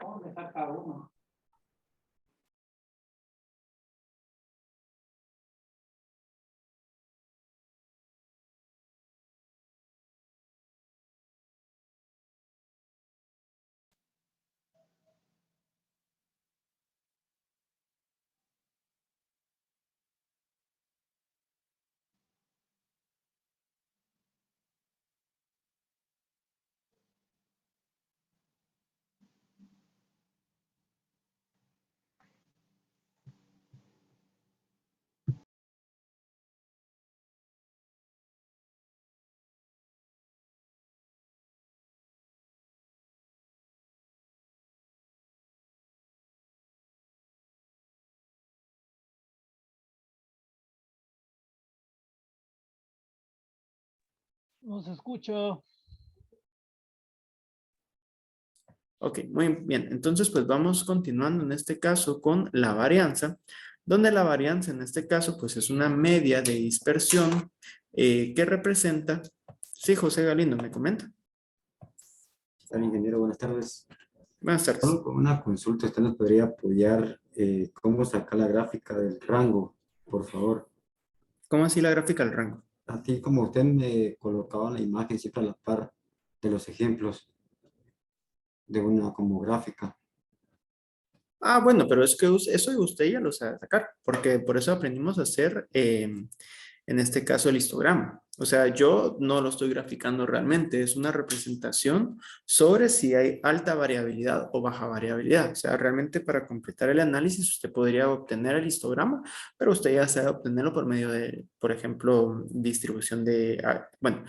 ¿Dónde saca uno? No se escucha. Ok, muy bien. Entonces, pues vamos continuando en este caso con la varianza, donde la varianza en este caso, pues es una media de dispersión que representa... Sí, José Galindo, ¿me comenta? Hola, ingeniero, buenas tardes. Buenas tardes. Solo con una consulta, ¿usted nos podría apoyar cómo sacar la gráfica del rango, por favor? ¿Cómo así la gráfica del rango? Así como usted me colocaba la imagen siempre a la par de los ejemplos de una como gráfica. Ah, bueno, pero es que eso usted ya lo sabe sacar, porque por eso aprendimos a hacer, en este caso, el histograma. O sea, yo no lo estoy graficando realmente, es una representación sobre si hay alta variabilidad o baja variabilidad. O sea, realmente para completar el análisis usted podría obtener el histograma, pero usted ya sabe obtenerlo por medio de, por ejemplo, distribución de, bueno,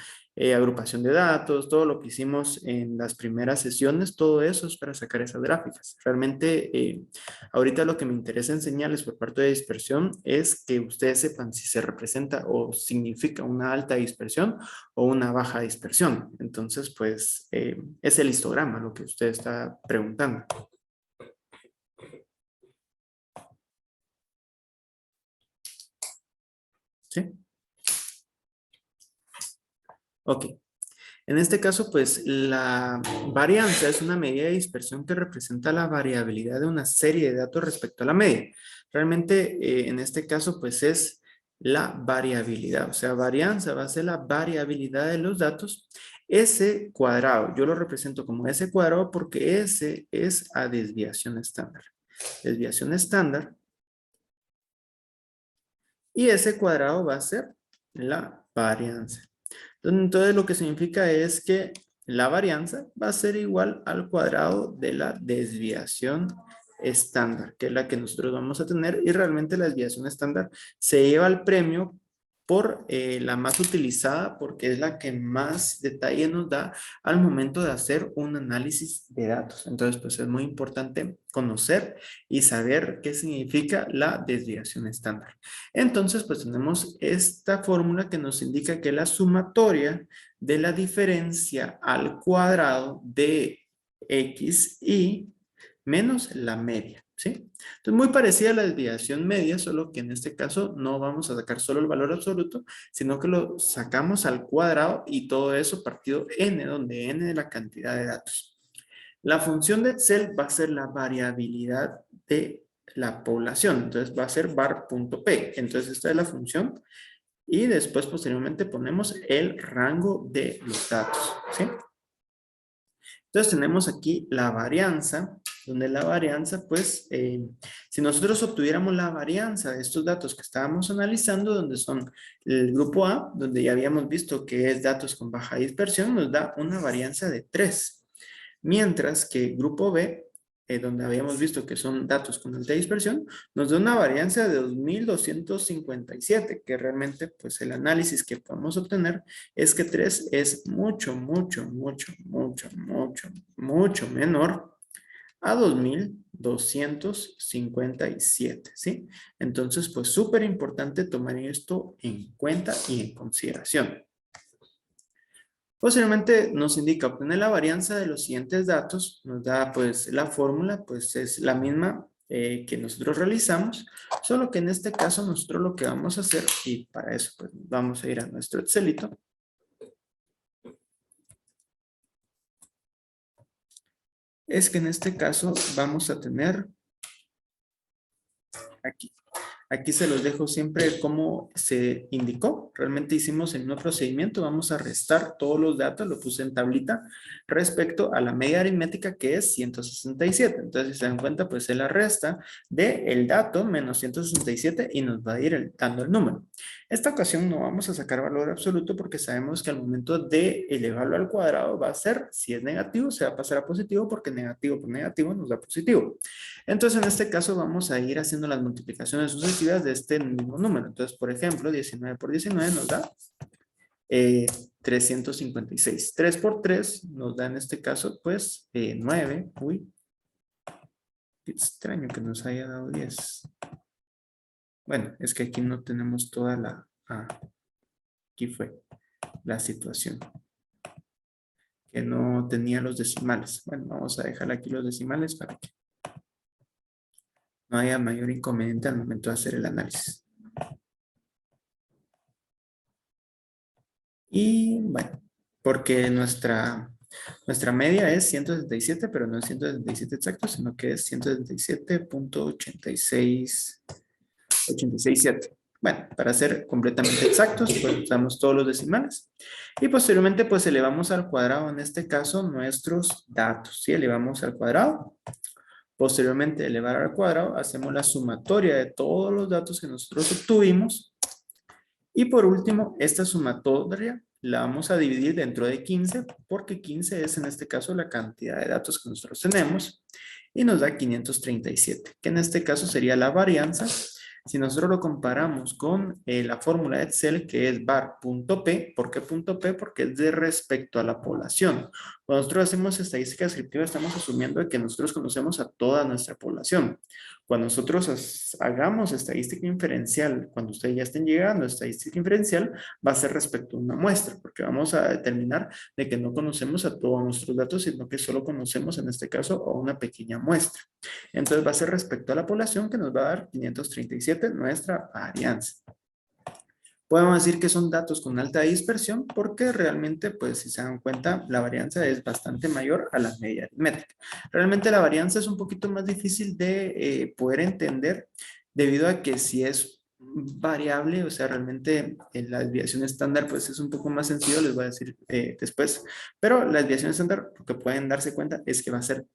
agrupación de datos, todo lo que hicimos en las primeras sesiones, todo eso es para sacar esas gráficas. Realmente, ahorita lo que me interesa enseñarles por parte de dispersión es que ustedes sepan si se representa o significa una alta dispersión o una baja dispersión. Entonces, pues, es el histograma lo que usted está preguntando. ¿Sí? Ok. En este caso, pues la varianza es una medida de dispersión que representa la variabilidad de una serie de datos respecto a la media. Realmente, en este caso, pues es la variabilidad. O sea, varianza va a ser la variabilidad de los datos. S cuadrado, yo lo represento como S cuadrado porque S es a desviación estándar. Desviación estándar. Y S cuadrado va a ser la varianza. Entonces lo que significa es que la varianza va a ser igual al cuadrado de la desviación estándar, que es la que nosotros vamos a tener, y realmente la desviación estándar se lleva el premio por la más utilizada porque es la que más detalle nos da al momento de hacer un análisis de datos. Entonces, pues es muy importante conocer y saber qué significa la desviación estándar. Entonces, pues tenemos esta fórmula que nos indica que la sumatoria de la diferencia al cuadrado de x y menos la media, ¿sí? Entonces, muy parecida a la desviación media, solo que en este caso no vamos a sacar solo el valor absoluto, sino que lo sacamos al cuadrado y todo eso partido n, donde n es la cantidad de datos. La función de Excel va a ser la variabilidad de la población. Entonces va a ser var.p. Entonces esta es la función. Y después posteriormente ponemos el rango de los datos. ¿Sí? Entonces tenemos aquí la varianza, donde la varianza, pues, si nosotros obtuviéramos la varianza de estos datos que estábamos analizando, donde son el grupo A, donde ya habíamos visto que es datos con baja dispersión, nos da una varianza de 3. Mientras que grupo B, donde habíamos visto que son datos con alta dispersión, nos da una varianza de 2257, que realmente pues el análisis que podemos obtener es que 3 es mucho menor a 2257, ¿sí? Entonces, pues súper importante tomar esto en cuenta y en consideración. Posteriormente nos indica obtener la varianza de los siguientes datos, nos da pues la fórmula, pues es la misma que nosotros realizamos, solo que en este caso nosotros lo que vamos a hacer, y para eso pues vamos a ir a nuestro Excelito. es que en este caso vamos a tener aquí. Aquí se los dejo siempre como se indicó. Realmente hicimos el mismo procedimiento. Vamos a restar todos los datos, lo puse en tablita, respecto a la media aritmética que es 167. Entonces, si se dan cuenta, pues se la resta del dato menos 167 y nos va a ir dando el número. Esta ocasión no vamos a sacar valor absoluto porque sabemos que al momento de elevarlo al cuadrado va a ser, si es negativo, se va a pasar a positivo porque negativo por negativo nos da positivo. Entonces, en este caso vamos a ir haciendo las multiplicaciones sucesivas de este mismo número. Entonces, por ejemplo, 19 por 19 nos da 356. 3 por 3 nos da en este caso, pues, 9. Uy, qué extraño que nos haya dado 10. Bueno, es que aquí no tenemos toda la... aquí fue la situación. Que no tenía los decimales. Bueno, vamos a dejar aquí los decimales para que no haya mayor inconveniente al momento de hacer el análisis. Y bueno, porque nuestra media es 177, pero no es 177 exacto, sino que es 177.867. Bueno, para ser completamente exactos, pues usamos todos los decimales. Y posteriormente, pues elevamos al cuadrado, en este caso, nuestros datos. ¿Sí? Elevamos al cuadrado. Posteriormente, elevar al cuadrado, hacemos la sumatoria de todos los datos que nosotros obtuvimos. Y por último, esta sumatoria la vamos a dividir dentro de 15, porque 15 es en este caso la cantidad de datos que nosotros tenemos, y nos da 537, que en este caso sería la varianza. Si nosotros lo comparamos con la fórmula de Excel, que es var.p, ¿por qué punto P? Porque es de respecto a la población. Cuando nosotros hacemos estadística descriptiva, estamos asumiendo que nosotros conocemos a toda nuestra población. Cuando nosotros hagamos estadística inferencial, cuando ustedes ya estén llegando a estadística inferencial, va a ser respecto a una muestra, porque vamos a determinar de que no conocemos a todos nuestros datos, sino que solo conocemos en este caso a una pequeña muestra. Entonces va a ser respecto a la población que nos va a dar 537 nuestra varianza. Podemos decir que son datos con alta dispersión porque realmente, pues si se dan cuenta, la varianza es bastante mayor a la media aritmética. Realmente la varianza es un poquito más difícil de poder entender debido a que si es variable, o sea, realmente la desviación estándar pues es un poco más sencillo, les voy a decir después, pero la desviación estándar, lo que pueden darse cuenta es que va a ser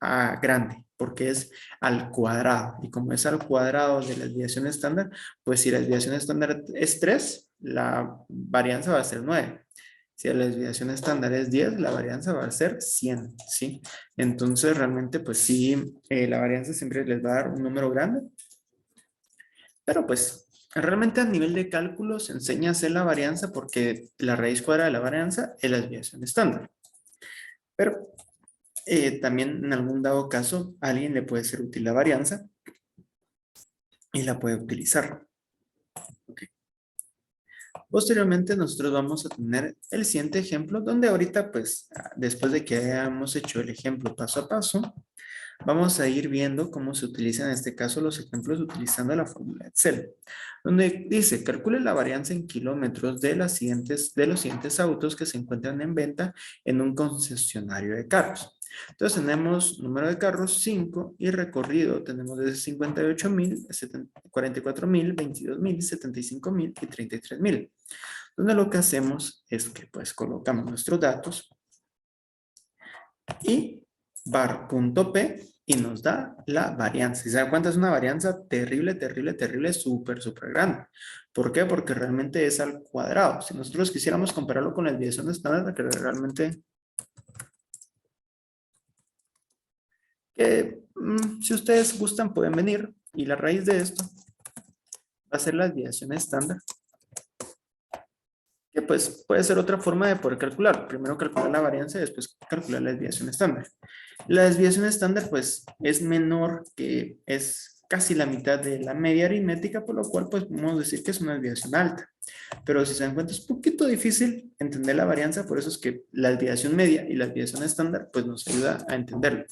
grande, porque es al cuadrado, y como es al cuadrado de la desviación estándar, pues si la desviación estándar es 3, la varianza va a ser 9. Si la desviación estándar es 10, la varianza va a ser 100, ¿sí? Entonces, realmente, pues sí, la varianza siempre les va a dar un número grande. Pero pues, realmente a nivel de cálculo se enseña a hacer la varianza porque la raíz cuadrada de la varianza es la desviación estándar. Pero también en algún dado caso, a alguien le puede ser útil la varianza y la puede utilizar. Okay. Posteriormente nosotros vamos a tener el siguiente ejemplo donde ahorita pues después de que hayamos hecho el ejemplo paso a paso, vamos a ir viendo cómo se utilizan en este caso los ejemplos utilizando la fórmula Excel, donde dice calcule la varianza en kilómetros de los siguientes autos que se encuentran en venta en un concesionario de carros. Entonces tenemos número de carros 5 y recorrido tenemos desde 58,000, 44,000, 22,000, 75,000 y 33,000. Donde lo que hacemos es que pues colocamos nuestros datos y var.p y nos da la varianza. ¿Se dan cuenta? Es una varianza terrible, terrible, terrible, súper, súper grande. ¿Por qué? Porque realmente es al cuadrado. Si nosotros quisiéramos compararlo con la desviación estándar, que realmente si ustedes gustan pueden venir y la raíz de esto va a ser la desviación estándar, que pues puede ser otra forma de poder calcular. Primero calcular la varianza y después calcular la desviación estándar. La desviación estándar pues es menor, que es casi la mitad de la media aritmética, por lo cual pues podemos decir que es una desviación alta. Pero si se dan cuenta es un poquito difícil entender la varianza, por eso es que la desviación media y la desviación estándar pues nos ayuda a entenderlo.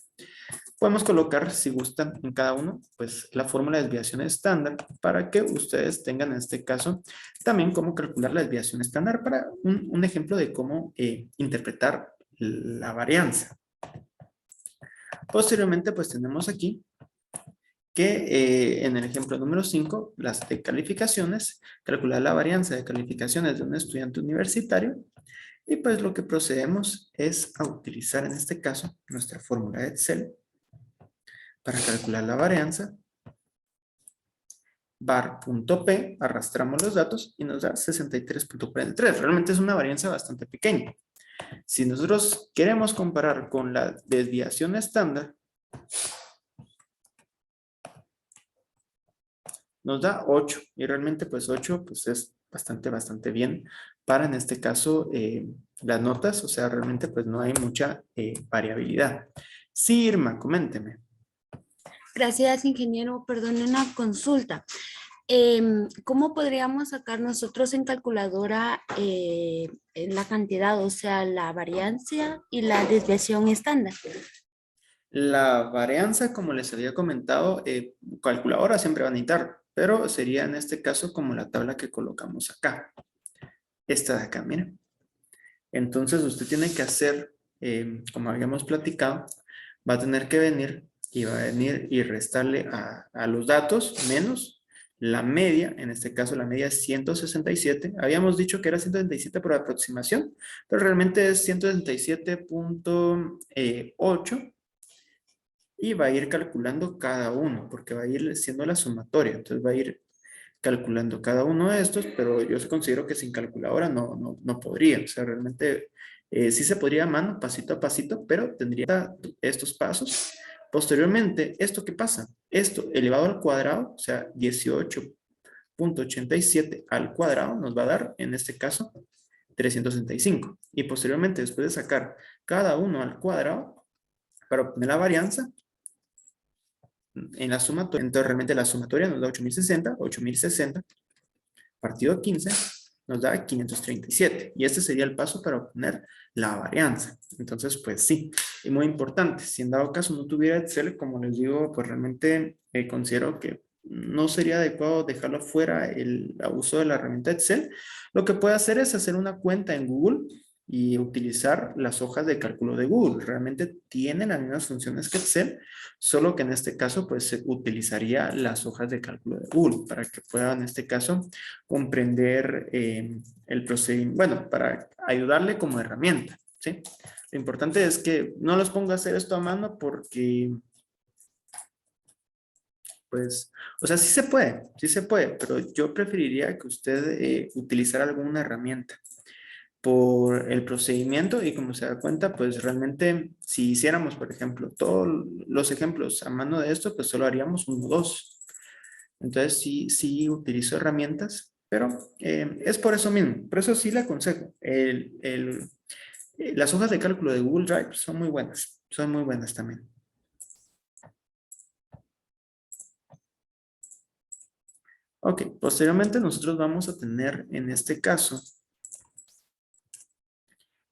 Podemos colocar, si gustan, en cada uno, pues la fórmula de desviación estándar para que ustedes tengan en este caso también cómo calcular la desviación estándar para un ejemplo de cómo interpretar la varianza. Posteriormente, pues tenemos aquí que en el ejemplo número 5, las de calificaciones, calcular la varianza de calificaciones de un estudiante universitario. Y pues lo que procedemos es a utilizar en este caso nuestra fórmula de Excel para calcular la varianza. Var.p, arrastramos los datos y nos da 63.43. Realmente es una varianza bastante pequeña. Si nosotros queremos comparar con la desviación estándar, nos da 8 y realmente pues 8 pues es bastante bien para en este caso las notas, o sea realmente pues no hay mucha variabilidad. Sí, Irma, coménteme. Gracias, ingeniero. Perdón, una consulta. ¿Cómo podríamos sacar nosotros en calculadora la cantidad, o sea, la variancia y la desviación estándar? La varianza, como les había comentado, calculadora siempre va a necesitar, pero sería en este caso como la tabla que colocamos acá. Esta de acá, miren. Entonces usted tiene que hacer, como habíamos platicado, va a tener que venir y va a venir y restarle a los datos menos la media, en este caso la media es 167. Habíamos dicho que era 167 por aproximación, pero realmente es 167.8 y va a ir calculando cada uno, porque va a ir siendo la sumatoria. Entonces va a ir calculando cada uno de estos, pero yo considero que sin calculadora no podría. O sea, realmente sí se podría a mano, pasito a pasito, pero tendría estos pasos. Posteriormente, ¿esto qué pasa? Esto elevado al cuadrado, o sea, 18.87 al cuadrado nos va a dar, en este caso, 365. Y posteriormente, después de sacar cada uno al cuadrado, para obtener la varianza, en la sumatoria, entonces realmente la sumatoria nos da 8060 partido 15 nos da 537 y este sería el paso para obtener la varianza. Entonces pues sí, y muy importante, si en dado caso no tuviera Excel, como les digo, pues realmente considero que no sería adecuado dejarlo fuera el uso de la herramienta Excel. Lo que puede hacer es hacer una cuenta en Google y utilizar las hojas de cálculo de Google. Realmente tienen las mismas funciones que Excel, solo que en este caso pues se utilizaría las hojas de cálculo de Google para que puedan en este caso comprender el procedimiento, bueno, para ayudarle como herramienta, ¿sí? Lo importante es que no los ponga a hacer esto a mano porque pues, o sea, sí se puede, pero yo preferiría que usted utilizara alguna herramienta por el procedimiento y como se da cuenta, pues realmente si hiciéramos, por ejemplo, todos los ejemplos a mano de esto, pues solo haríamos 1 o 2. Entonces sí utilizo herramientas, pero es por eso mismo, por eso sí le aconsejo. Las hojas de cálculo de Google Drive son muy buenas también. Ok, posteriormente nosotros vamos a tener en este caso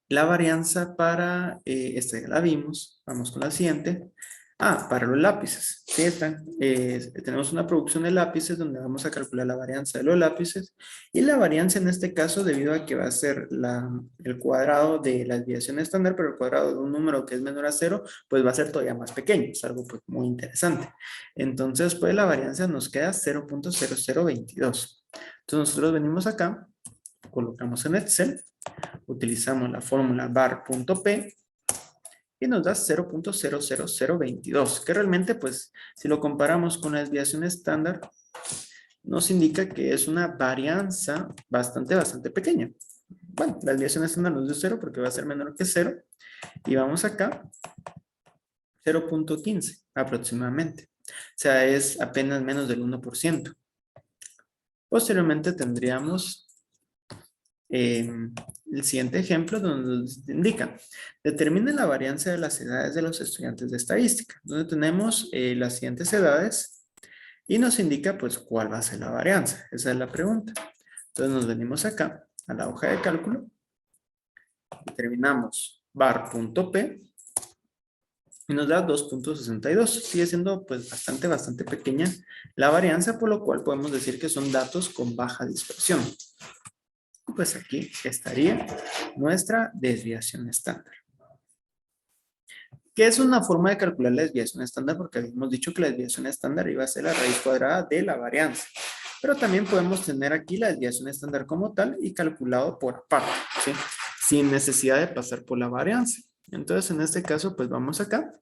la varianza para, esta ya la vimos, vamos con la siguiente. Para los lápices, ¿sí están? Tenemos una producción de lápices donde vamos a calcular la varianza de los lápices y la varianza en este caso debido a que va a ser el cuadrado de la desviación estándar, pero el cuadrado de un número que es menor a 0, pues va a ser todavía más pequeño, es algo pues muy interesante. Entonces pues la varianza nos queda 0.0022. Entonces nosotros venimos acá, colocamos en Excel, utilizamos la fórmula var.p y nos da 0.00022, que realmente pues si lo comparamos con la desviación estándar nos indica que es una varianza bastante pequeña. Bueno, la desviación estándar nos dio 0 porque va a ser menor que 0 y vamos acá 0.15 aproximadamente, o sea es apenas menos del 1%. Posteriormente tendríamos el siguiente ejemplo donde nos indica, determine la varianza de las edades de los estudiantes de estadística, donde tenemos las siguientes edades y nos indica pues cuál va a ser la varianza. Esa es la pregunta. Entonces nos venimos acá a la hoja de cálculo, determinamos var.p y nos da 2.62. Sigue siendo pues bastante pequeña la varianza, por lo cual podemos decir que son datos con baja dispersión. Pues aquí estaría nuestra desviación estándar. que es una forma de calcular la desviación estándar, porque habíamos dicho que la desviación estándar iba a ser la raíz cuadrada de la varianza. Pero también podemos tener aquí la desviación estándar como tal y calculado por aparte, ¿sí? Sin necesidad de pasar por la varianza. Entonces, en este caso, pues vamos acá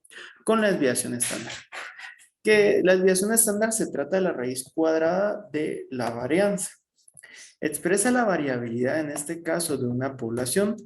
con la desviación estándar. Que la desviación estándar se trata de la raíz cuadrada de la varianza. Expresa la variabilidad, en este caso, de una población.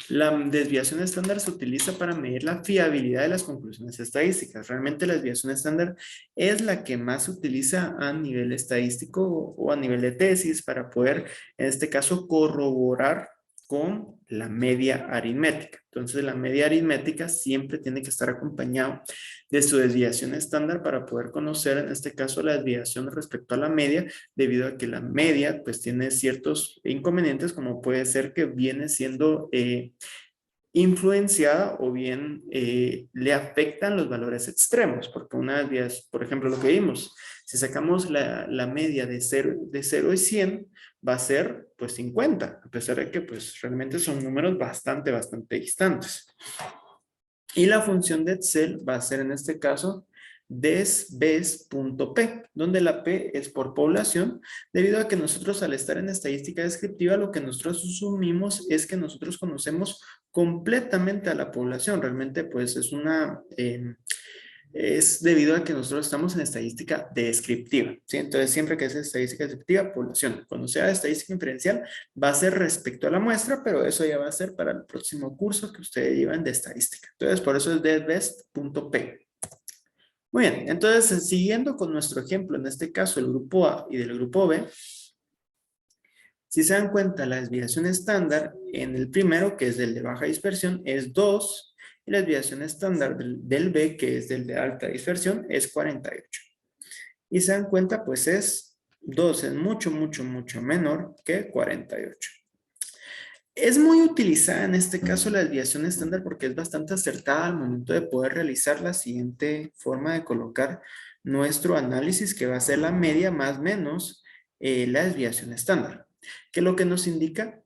La desviación estándar se utiliza para medir la fiabilidad de las conclusiones estadísticas. Realmente la desviación estándar es la que más se utiliza a nivel estadístico o a nivel de tesis para poder, en este caso, corroborar con la media aritmética. Entonces, la media aritmética siempre tiene que estar acompañado de su desviación estándar para poder conocer, en este caso, la desviación respecto a la media, debido a que la media, pues, tiene ciertos inconvenientes, como puede ser que viene siendo influenciada o bien le afectan los valores extremos, porque una vez, por ejemplo, lo que vimos, si sacamos la media de 0 y 100, va a ser pues 50, a pesar de que pues realmente son números bastante distantes. Y la función de Excel va a ser en este caso desves.p, donde la P es por población, debido a que nosotros al estar en estadística descriptiva, lo que nosotros asumimos es que nosotros conocemos completamente a la población. Realmente pues es debido a que nosotros estamos en estadística descriptiva, ¿sí? Entonces siempre que es estadística descriptiva, población. Cuando sea estadística inferencial, va a ser respecto a la muestra, pero eso ya va a ser para el próximo curso que ustedes llevan de estadística. Entonces por eso es desves.p. Muy bien, entonces siguiendo con nuestro ejemplo, en este caso el grupo A y del grupo B, si se dan cuenta la desviación estándar en el primero, que es el de baja dispersión, es 2, y la desviación estándar del B, que es del de alta dispersión, es 48. Y se dan cuenta, pues es 2, es mucho menor que 48. Es muy utilizada en este caso la desviación estándar porque es bastante acertada al momento de poder realizar la siguiente forma de colocar nuestro análisis, que va a ser la media más menos la desviación estándar. Que lo que nos indica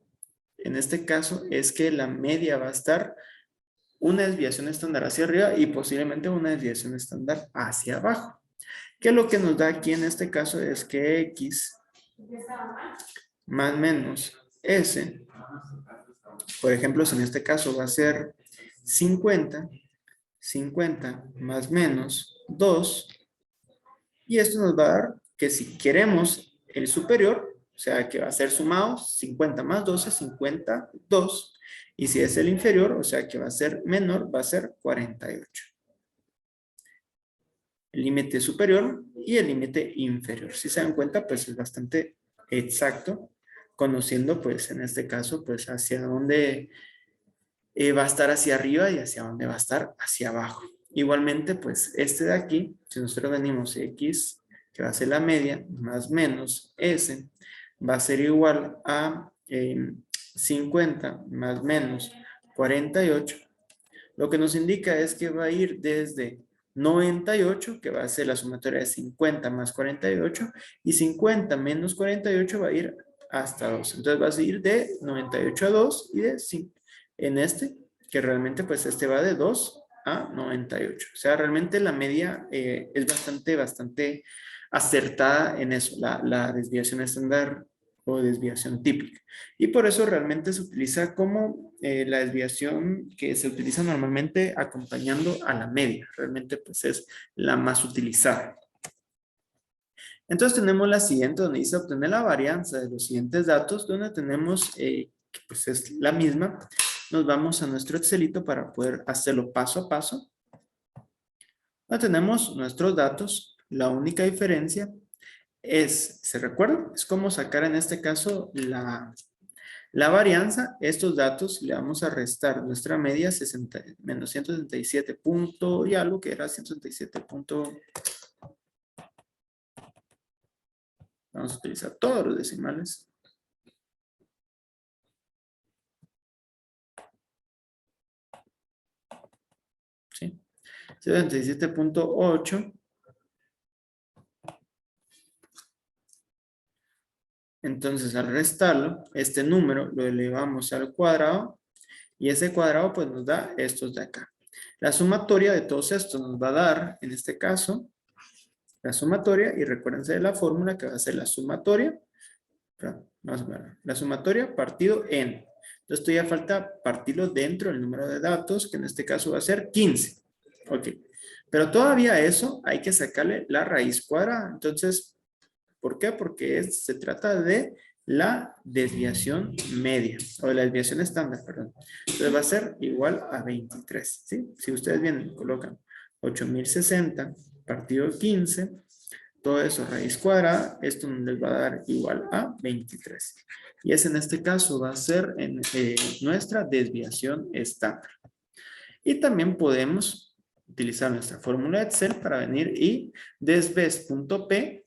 en este caso es que la media va a estar una desviación estándar hacia arriba y posiblemente una desviación estándar hacia abajo. Que lo que nos da aquí en este caso es que X más menos S, por ejemplo, en este caso va a ser 50 más menos 2, y esto nos va a dar que si queremos el superior, o sea que va a ser sumado 50 más 12, 52, y si es el inferior, o sea que va a ser menor, va a ser 48. El límite superior y el límite inferior. Si se dan cuenta, pues es bastante exacto, conociendo pues en este caso pues hacia dónde va a estar hacia arriba y hacia dónde va a estar hacia abajo. Igualmente pues este de aquí, si nosotros venimos X, que va a ser la media, más menos S, va a ser igual a 50 más menos 48. Lo que nos indica es que va a ir desde 98, que va a ser la sumatoria de 50 más 48, y 50 menos 48 va a ir hasta 2. Entonces va a seguir de 98 a 2 y de 5. En este, que realmente pues este va de 2 a 98. O sea, realmente la media es bastante acertada en eso, la desviación estándar o desviación típica. Y por eso realmente se utiliza como la desviación que se utiliza normalmente acompañando a la media. Realmente pues es la más utilizada. Entonces tenemos la siguiente, donde dice obtener la varianza de los siguientes datos, donde tenemos, que pues es la misma. Nos vamos a nuestro Excelito para poder hacerlo paso a paso. Ya tenemos nuestros datos. La única diferencia es, ¿se recuerdan? Es como sacar en este caso la varianza. Estos datos le vamos a restar nuestra media menos 167 punto y algo, que era 167 punto. Vamos a utilizar todos los decimales. ¿Sí? 77.8. Entonces, al restarlo, este número lo elevamos al cuadrado y ese cuadrado pues nos da estos de acá. La sumatoria de todos estos nos va a dar, en este caso, la sumatoria, y recuérdense de la fórmula que va a ser la sumatoria, perdón, vamos a ver, la sumatoria partido n. Entonces esto ya falta partirlo dentro del número de datos, que en este caso va a ser 15. Ok, pero todavía a eso hay que sacarle la raíz cuadrada. Entonces, ¿por qué? Porque se trata de la desviación media, o de la desviación estándar, perdón. Entonces va a ser igual a 23, ¿sí? Si ustedes vienen, colocan 8060 partido 15, todo eso raíz cuadrada, esto les va a dar igual a 23. Y ese en este caso va a ser nuestra desviación estándar. Y también podemos utilizar nuestra fórmula de Excel para venir y desves.p,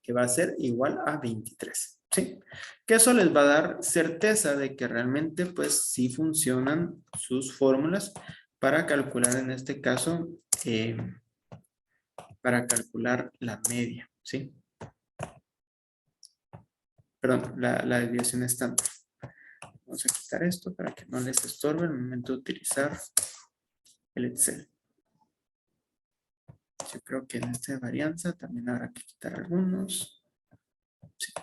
que va a ser igual a 23. ¿Sí? Que eso les va a dar certeza de que realmente pues sí funcionan sus fórmulas para calcular en este caso para calcular la media, ¿sí? Perdón, la desviación estándar. Vamos a quitar esto para que no les estorbe el momento de utilizar el Excel. Yo creo que en esta varianza también habrá que quitar algunos. Sí.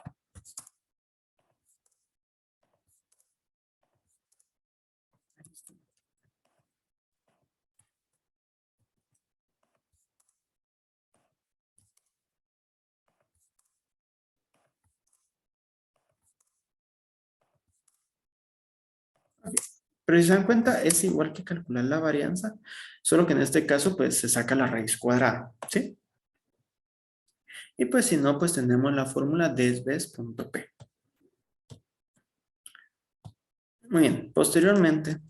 Pero si se dan cuenta, es igual que calcular la varianza, solo que en este caso, pues, se saca la raíz cuadrada, ¿sí? Y pues, si no, pues, tenemos la fórmula desves.p. Muy bien, posteriormente,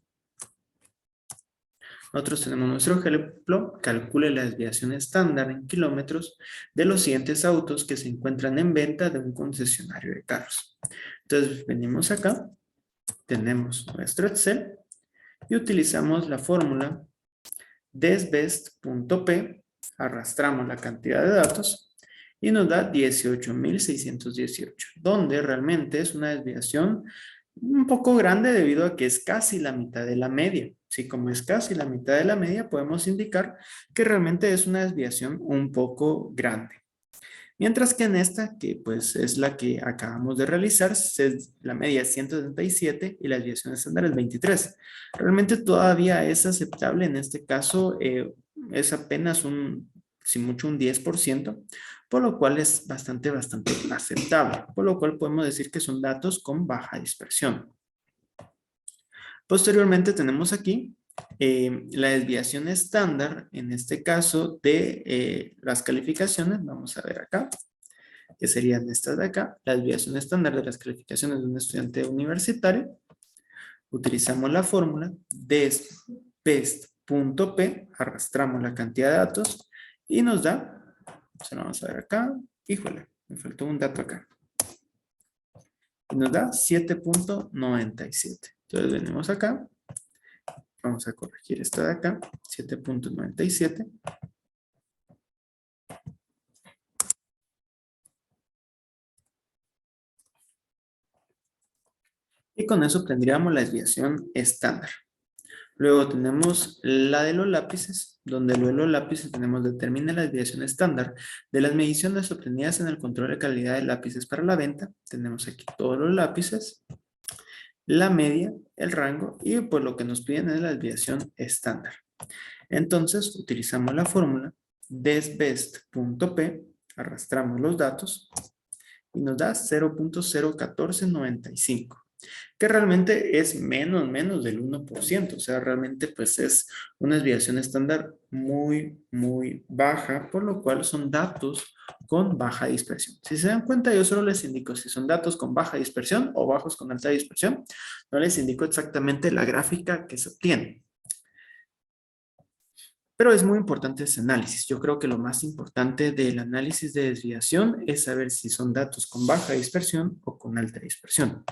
nosotros tenemos nuestro ejemplo, calcule la desviación estándar en kilómetros de los siguientes autos que se encuentran en venta de un concesionario de carros. Entonces, venimos acá, tenemos nuestro Excel, y utilizamos la fórmula desbest.p, arrastramos la cantidad de datos y nos da 18,618, donde realmente es una desviación un poco grande debido a que es casi la mitad de la media. Si como es casi la mitad de la media, podemos indicar que realmente es una desviación un poco grande. Mientras que en esta, que pues es la que acabamos de realizar, la media es 177 y la desviación estándar es 23. Realmente todavía es aceptable, en este caso es apenas si mucho un 10%, por lo cual es bastante aceptable, por lo cual podemos decir que son datos con baja dispersión. Posteriormente tenemos aquí la desviación estándar, en este caso de las calificaciones, vamos a ver acá, que serían estas de acá, la desviación estándar de las calificaciones de un estudiante universitario. Utilizamos la fórmula desbest.p, arrastramos la cantidad de datos y nos da, se lo vamos a ver acá, híjole, me faltó un dato acá, y nos da 7.97. Entonces venimos acá. Vamos a corregir esto de acá, 7.97. Y con eso tendríamos la desviación estándar. Luego tenemos la de los lápices, donde lo de los lápices tenemos determina la desviación estándar de las mediciones obtenidas en el control de calidad de lápices para la venta. Tenemos aquí todos los lápices, la media, el rango y pues lo que nos piden es la desviación estándar. Entonces utilizamos la fórmula desbest.p, arrastramos los datos y nos da 0.01495, que realmente es menos del 1%, o sea, realmente pues es una desviación estándar muy baja, por lo cual son datos con baja dispersión. Si se dan cuenta, yo solo les indico si son datos con baja dispersión o bajos con alta dispersión, no les indico exactamente la gráfica que se obtiene. Pero es muy importante ese análisis. Yo creo que lo más importante del análisis de desviación es saber si son datos con baja dispersión o con alta dispersión.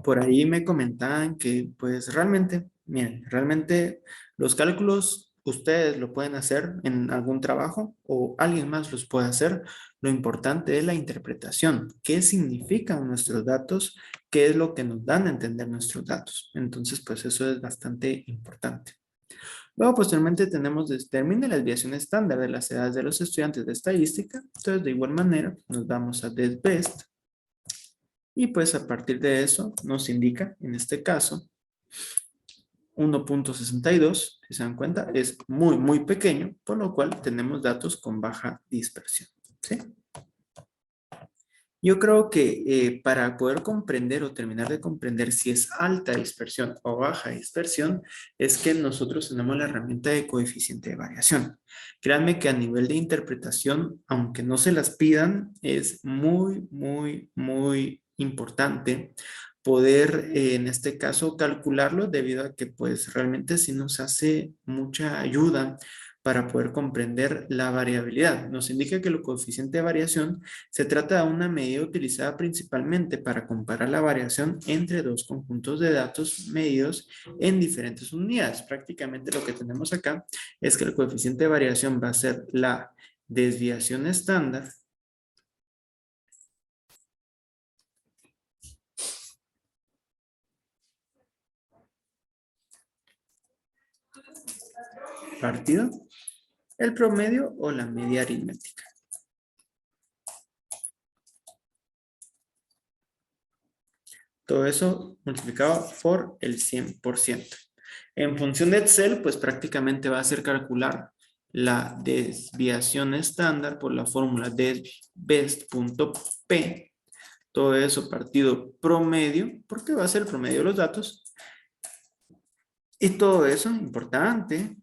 Por ahí me comentaban que pues realmente, miren, realmente los cálculos ustedes lo pueden hacer en algún trabajo o alguien más los puede hacer. Lo importante es la interpretación. ¿Qué significan nuestros datos? qué es lo que nos dan a entender nuestros datos. Entonces, pues eso es bastante importante. Luego, posteriormente tenemos determine la desviación estándar de las edades de los estudiantes de estadística. Entonces, de igual manera, nos vamos a DESBEST. Y pues a partir de eso nos indica, en este caso, 1.62, si se dan cuenta, es muy, muy pequeño, por lo cual tenemos datos con baja dispersión. ¿Sí? Yo creo que para poder comprender o terminar de comprender si es alta dispersión o baja dispersión, es que nosotros tenemos la herramienta de coeficiente de variación. Créanme que a nivel de interpretación, aunque no se las pidan, es muy, muy, muy importante poder, en este caso, calcularlo debido a que pues realmente sí nos hace mucha ayuda para poder comprender la variabilidad. Nos indica que el coeficiente de variación se trata de una medida utilizada principalmente para comparar la variación entre dos conjuntos de datos medidos en diferentes unidades. Prácticamente lo que tenemos acá es que el coeficiente de variación va a ser la desviación estándar partido el promedio o la media aritmética. Todo eso multiplicado por el 100%. En función de Excel, pues prácticamente va a ser calcular la desviación estándar por la fórmula desbest.p. Todo eso partido promedio, porque va a ser el promedio de los datos. Y todo eso, importante,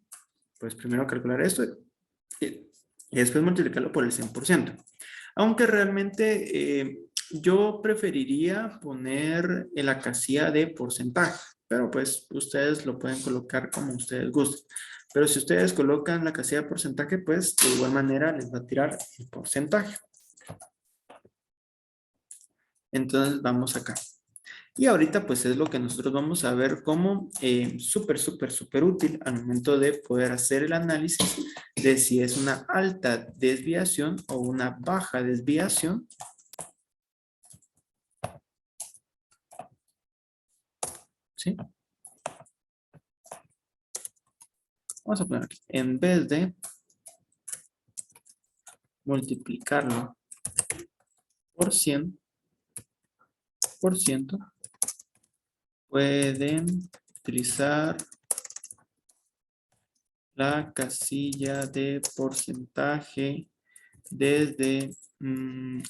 pues primero calcular esto y después multiplicarlo por el 100%. Aunque realmente yo preferiría poner en la casilla de porcentaje, pero pues ustedes lo pueden colocar como ustedes gusten. Pero si ustedes colocan la casilla de porcentaje, pues de igual manera les va a tirar el porcentaje. Entonces vamos acá. Y ahorita pues es lo que nosotros vamos a ver como súper útil al momento de poder hacer el análisis de si es una alta desviación o una baja desviación. ¿Sí? Vamos a poner aquí, en vez de multiplicarlo por 100%, pueden utilizar la casilla de porcentaje desde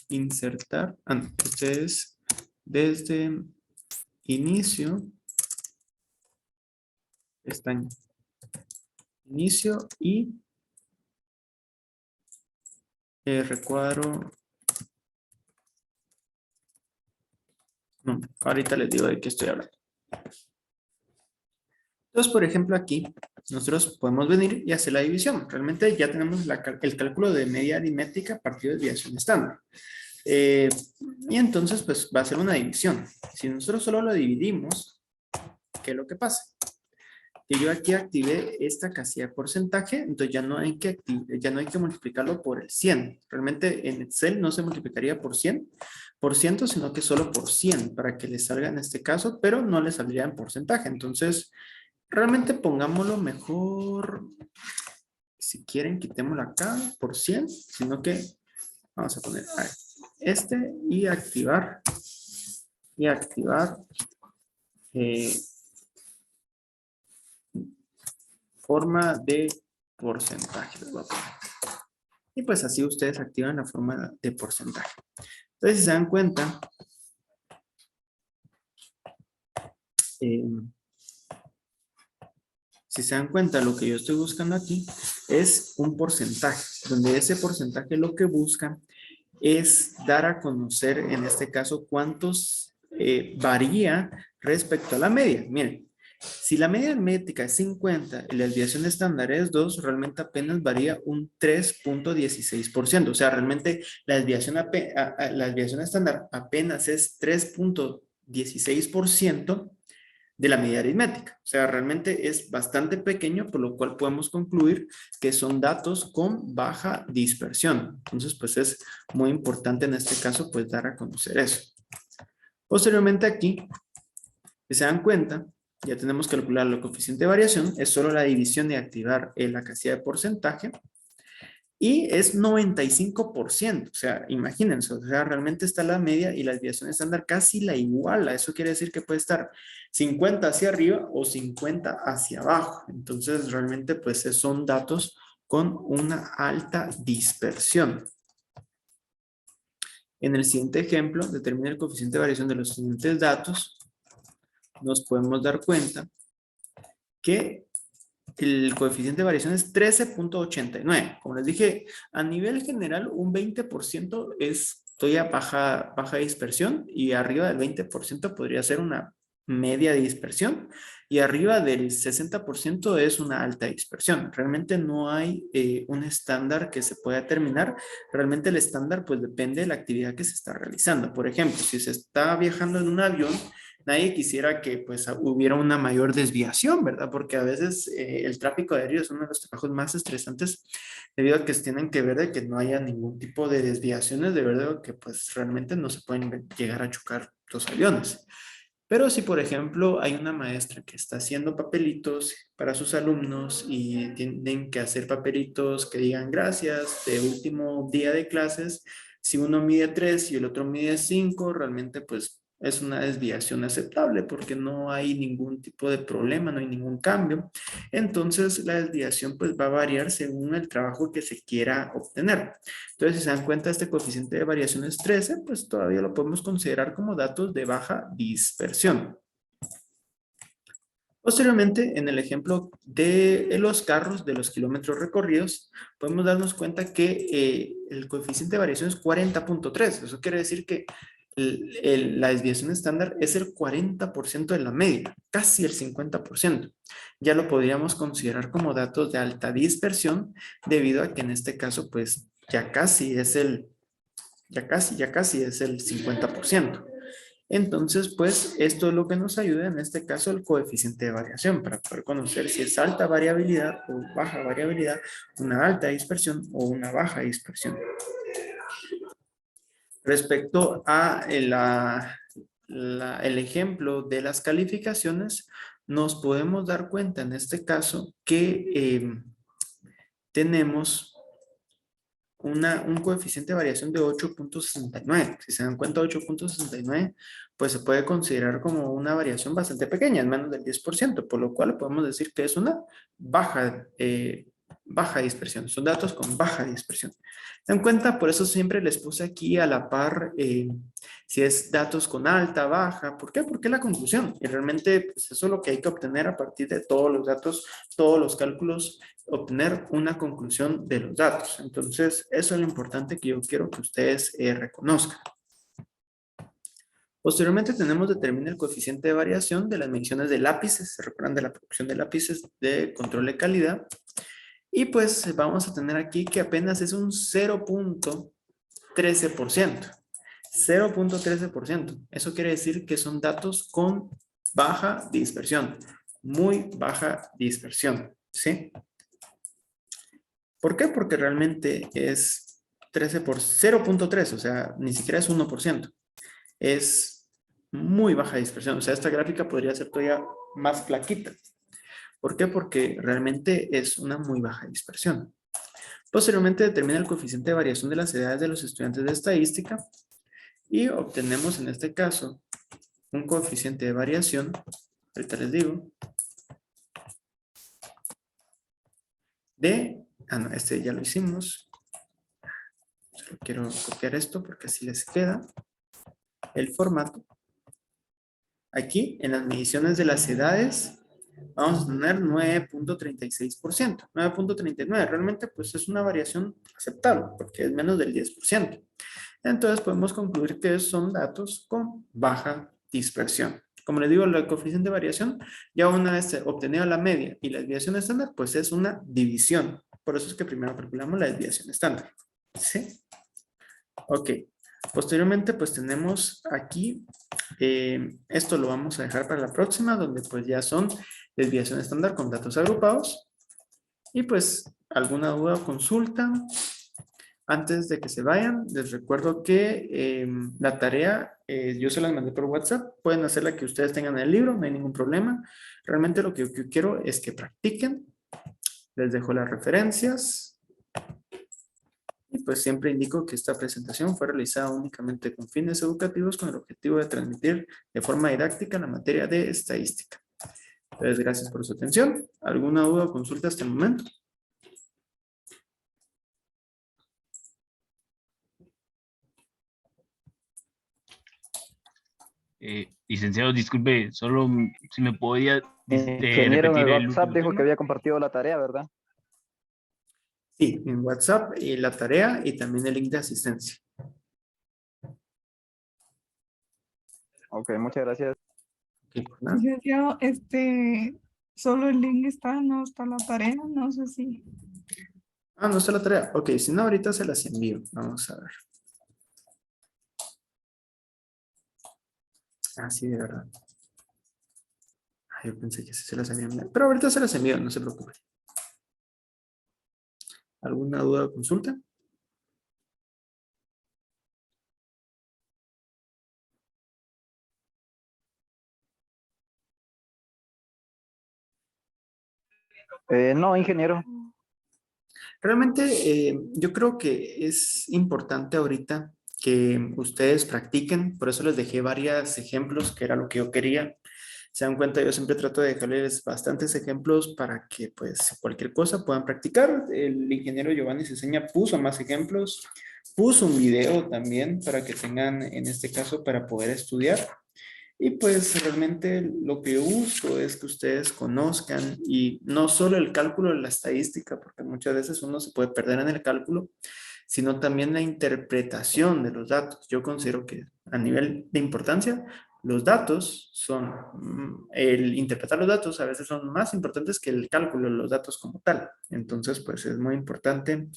insertar, ustedes desde inicio, pestaña, inicio y recuadro. No, ahorita les digo de qué estoy hablando. Entonces, por ejemplo, aquí nosotros podemos venir y hacer la división. Realmente ya tenemos el cálculo de media aritmética a partir de desviación estándar. Y entonces, pues va a ser una división. Si nosotros solo lo dividimos, ¿qué es lo que pasa? Que yo aquí activé esta casilla de porcentaje, entonces ya no hay que multiplicarlo por el 100. Realmente en Excel no se multiplicaría por 100%, sino que solo por 100 para que le salga en este caso, pero no le saldría en porcentaje. Entonces, realmente pongámoslo mejor, si quieren quitémoslo acá por 100, sino que vamos a poner este y activar forma de porcentaje. Y pues así ustedes activan la forma de porcentaje. Entonces, si se dan cuenta, lo que yo estoy buscando aquí es un porcentaje, donde ese porcentaje lo que busca es dar a conocer, en este caso, cuántos varía respecto a la media. Miren, si la media aritmética es 50 y la desviación estándar es 2, realmente apenas varía un 3.16%. O sea, realmente la desviación estándar apenas es 3.16% de la media aritmética. O sea, realmente es bastante pequeño, por lo cual podemos concluir que son datos con baja dispersión. Entonces, pues es muy importante en este caso, pues dar a conocer eso. Posteriormente aquí, si se dan cuenta, ya tenemos que calcular el coeficiente de variación, es solo la división y activar la casilla de porcentaje. Y es 95%, o sea, imagínense, o sea, realmente está la media y la desviación estándar casi la iguala. Eso quiere decir que puede estar 50 hacia arriba o 50 hacia abajo. Entonces, realmente, pues, son datos con una alta dispersión. En el siguiente ejemplo, determina el coeficiente de variación de los siguientes datos. Nos podemos dar cuenta que el coeficiente de variación es 13.89. Como les dije, a nivel general, un 20% es todavía baja dispersión y arriba del 20% podría ser una media de dispersión y arriba del 60% es una alta dispersión. Realmente no hay un estándar que se pueda determinar. Realmente el estándar pues depende de la actividad que se está realizando. Por ejemplo, si se está viajando en un avión, nadie quisiera que pues hubiera una mayor desviación, ¿verdad? Porque a veces el tráfico aéreo es uno de los trabajos más estresantes debido a que se tienen que ver de que no haya ningún tipo de desviaciones, de verdad que pues realmente no se pueden llegar a chocar los aviones. Pero si, por ejemplo, hay una maestra que está haciendo papelitos para sus alumnos y tienen que hacer papelitos que digan gracias de último día de clases, si uno mide 3 y el otro mide 5, realmente pues es una desviación aceptable porque no hay ningún tipo de problema, no hay ningún cambio. Entonces la desviación pues va a variar según el trabajo que se quiera obtener. Entonces, si se dan cuenta, este coeficiente de variación es 13, pues todavía lo podemos considerar como datos de baja dispersión. Posteriormente, en el ejemplo de los carros, de los kilómetros recorridos, podemos darnos cuenta que el coeficiente de variación es 40.3. Eso quiere decir que la desviación estándar es el 40% de la media, casi el 50%. Ya lo podríamos considerar como datos de alta dispersión, debido a que en este caso, pues, ya casi es el 50%. Entonces, pues, esto es lo que nos ayuda, en este caso, el coeficiente de variación, para poder conocer si es alta variabilidad o baja variabilidad, una alta dispersión o una baja dispersión. Respecto a el ejemplo de las calificaciones, nos podemos dar cuenta en este caso que tenemos un coeficiente de variación de 8.69. Si se dan cuenta, 8.69, pues se puede considerar como una variación bastante pequeña, en menos del 10%, por lo cual podemos decir que es una baja dispersión. Son datos con baja dispersión. Se dan cuenta, por eso siempre les puse aquí a la par si es datos con alta, baja. ¿Por qué? Porque es la conclusión. Y realmente pues, eso es lo que hay que obtener a partir de todos los datos, todos los cálculos, obtener una conclusión de los datos. Entonces, eso es lo importante que yo quiero que ustedes reconozcan. Posteriormente tenemos determinar el coeficiente de variación de las mediciones de lápices. Se recuerdan de la producción de lápices de control de calidad. Y pues vamos a tener aquí que apenas es un 0.13%. 0.13%. Eso quiere decir que son datos con baja dispersión. Muy baja dispersión. ¿Sí? ¿Por qué? Porque realmente es 13 por 0.3, o sea, ni siquiera es 1%. Es muy baja dispersión. O sea, esta gráfica podría ser todavía más flaquita. ¿Por qué? Porque realmente es una muy baja dispersión. Posteriormente determina el coeficiente de variación de las edades de los estudiantes de estadística y obtenemos en este caso un coeficiente de variación, ahorita les digo, de, no, este ya lo hicimos. Solo quiero copiar esto porque así les queda el formato. Aquí en las mediciones de las edades vamos a tener 9.36%, 9.39%. Realmente pues es una variación aceptable porque es menos del 10%. Entonces podemos concluir que son datos con baja dispersión. Como les digo, el coeficiente de variación, ya una vez obtenida la media y la desviación estándar, pues es una división. Por eso es que primero calculamos la desviación estándar. ¿Sí? Ok. Posteriormente, pues tenemos aquí, esto lo vamos a dejar para la próxima, donde pues ya son desviación estándar con datos agrupados. Y pues, alguna duda o consulta, Antes de que se vayan, les recuerdo que la tarea yo se las mandé por WhatsApp. Pueden hacer la que ustedes tengan en el libro, no hay ningún problema. Realmente lo que yo quiero es que practiquen. Les dejo las referencias. Y pues siempre indico que esta presentación fue realizada únicamente con fines educativos con el objetivo de transmitir de forma didáctica la materia de estadística. Entonces, gracias por su atención. ¿Alguna duda o consulta hasta el momento? Licenciado, disculpe, solo si me podía Ingeniero, en el repetir el WhatsApp último dijo que tema. había compartido la tarea, ¿verdad? Sí, en WhatsApp la tarea y también el link de asistencia. Ok, muchas gracias. Ok, pues nada. Licenciado, solo el link está, no está la tarea, no sé si. Ah, no está la tarea. Ok, si no, ahorita se las envío. Vamos a ver. Ah, sí, de verdad. Ah, yo pensé que sí se las había enviado. Pero ahorita se las envío, no se preocupe. ¿Alguna duda o consulta? No, ingeniero. Realmente yo creo que es importante ahorita que ustedes practiquen, por eso les dejé varios ejemplos, que era lo que yo quería. Se dan cuenta, yo siempre trato de dejarles bastantes ejemplos para que pues cualquier cosa puedan practicar. El ingeniero Giovanni Ceseña puso más ejemplos, puso un video también para que tengan en este caso para poder estudiar. Y pues realmente lo que yo busco es que ustedes conozcan y no solo el cálculo de la estadística, porque muchas veces uno se puede perder en el cálculo, sino también la interpretación de los datos. Yo considero que a nivel de importancia, los datos son, el interpretar los datos a veces son más importantes que el cálculo de los datos como tal. Entonces, pues es muy importante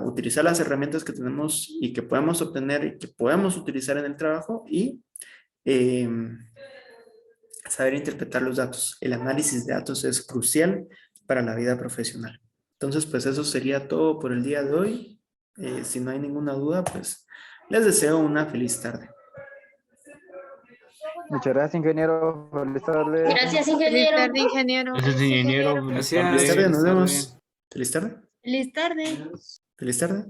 utilizar las herramientas que tenemos y que podemos obtener y que podemos utilizar en el trabajo y saber interpretar los datos. El análisis de datos es crucial para la vida profesional. Entonces, pues eso sería todo por el día de hoy. Si no hay ninguna duda, pues les deseo una feliz tarde. Muchas gracias, ingeniero. Feliz tarde. Gracias, Feliz ingeniero. tarde, ingeniero. Gracias, ingeniero. Buenas Feliz tardes. tarde, nos vemos. Feliz tarde. Feliz tarde. Feliz tarde.